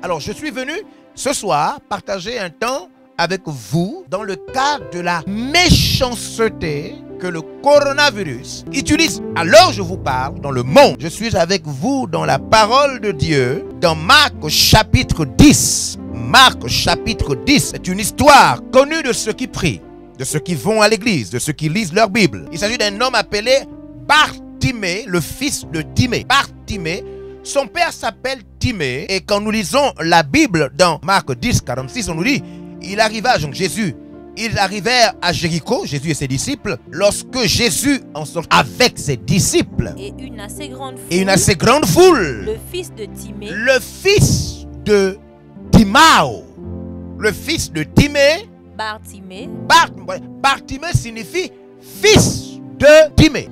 Alors, je suis venu ce soir partager un temps avec vous dans le cadre de la méchanceté que le coronavirus utilise. Alors je vous parle dans le monde. Je suis avec vous dans la parole de Dieu, dans Marc chapitre 10. Marc chapitre 10, c'est une histoire connue de ceux qui prient, de ceux qui vont à l'église, de ceux qui lisent leur Bible. Il s'agit d'un homme appelé Bartimée, le fils de Timée. Bartimée, son père s'appelle Timée, et quand nous lisons la Bible dans Marc 10, 46, on nous dit, il arriva, donc Jésus, ils arrivèrent à Jéricho, Jésus et ses disciples, lorsque Jésus en sort avec ses disciples. Et une assez grande foule. Le fils de Timée. Le fils de Timao. Le fils de Timée. Bartimée. Bartimée signifie fils de Timée.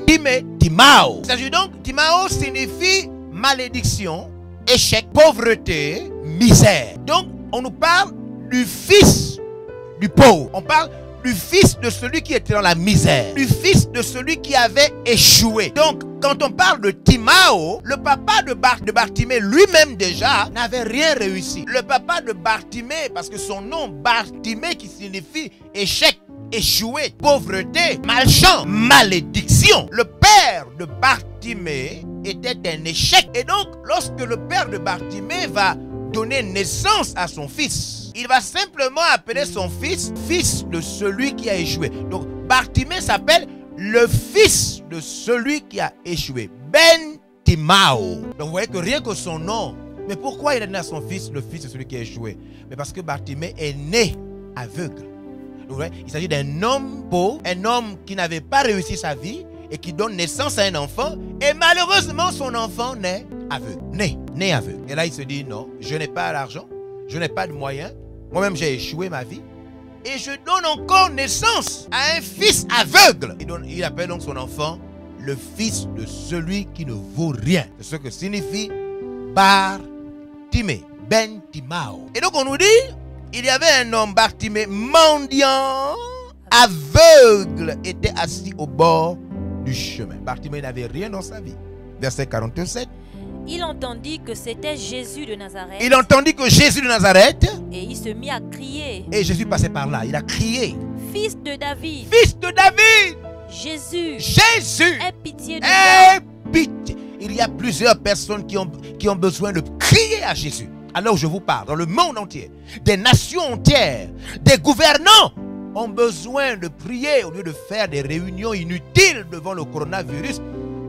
Timée, Timao. Il s'agit donc, Timao signifie malédiction, échec, pauvreté, misère. Donc, on nous parle du fils du pauvre. On parle du fils de celui qui était dans la misère. Du fils de celui qui avait échoué. Donc, quand on parle de Timao, le papa de Bartimée lui-même déjà n'avait rien réussi. Le papa de Bartimée, parce que son nom Bartimée qui signifie échec, échoué, pauvreté, malchance, malédiction. Le père de Bartimée était un échec. Et donc, lorsque le père de Bartimée va donner naissance à son fils, il va simplement appeler son fils fils de celui qui a échoué. Donc Bartimée s'appelle le fils de celui qui a échoué. Timao. Donc vous voyez que rien que son nom. Mais pourquoi il a donné à son fils le fils de celui qui a échoué? Mais parce que Bartimée est né aveugle. Donc, vous voyez, il s'agit d'un homme pauvre, un homme qui n'avait pas réussi sa vie et qui donne naissance à un enfant. Et malheureusement son enfant naît aveugle. Né aveugle. Et là il se dit non, je n'ai pas l'argent, je n'ai pas de moyens. Moi-même, j'ai échoué ma vie. Et je donne encore naissance à un fils aveugle. Il appelle donc son enfant le fils de celui qui ne vaut rien. C'est ce que signifie Bartimée, Timao. Et donc on nous dit, il y avait un homme Bartimée, mendiant, aveugle, était assis au bord du chemin. Bartimée n'avait rien dans sa vie. Verset 47. Il entendit que c'était Jésus de Nazareth. Il entendit que Jésus de Nazareth. Et il se mit à crier. Et Jésus passait par là. Il a crié. Fils de David. Fils de David. Jésus. Jésus. Aie pitié de moi. Aie pitié. Il y a plusieurs personnes qui ont besoin de crier à Jésus. Alors je vous parle, dans le monde entier, des nations entières, des gouvernants ont besoin de prier au lieu de faire des réunions inutiles devant le coronavirus,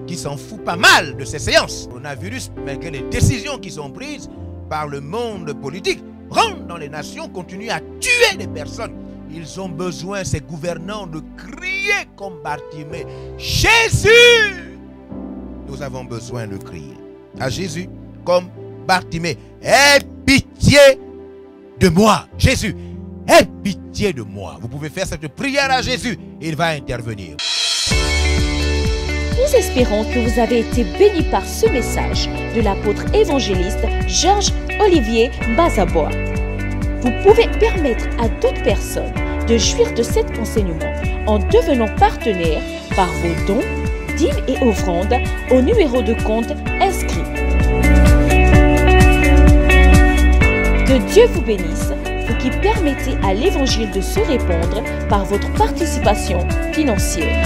qui s'en fout pas mal de ces séances. Le coronavirus, malgré les décisions qui sont prises par le monde politique, rentre dans les nations, continue à tuer des personnes. Ils ont besoin, ces gouvernants, de crier comme Bartimée. Jésus! Nous avons besoin de crier à Jésus comme Bartimée. Aie pitié de moi. Jésus, aie pitié de moi. Vous pouvez faire cette prière à Jésus et il va intervenir. Nous espérons que vous avez été bénis par ce message de l'apôtre évangéliste Georges-Olivier Bazaboa. Vous pouvez permettre à d'autres personnes de jouir de cet enseignement en devenant partenaire par vos dons, dîmes et offrandes au numéro de compte inscrit. Que Dieu vous bénisse, vous qui permettez à l'évangile de se répandre par votre participation financière.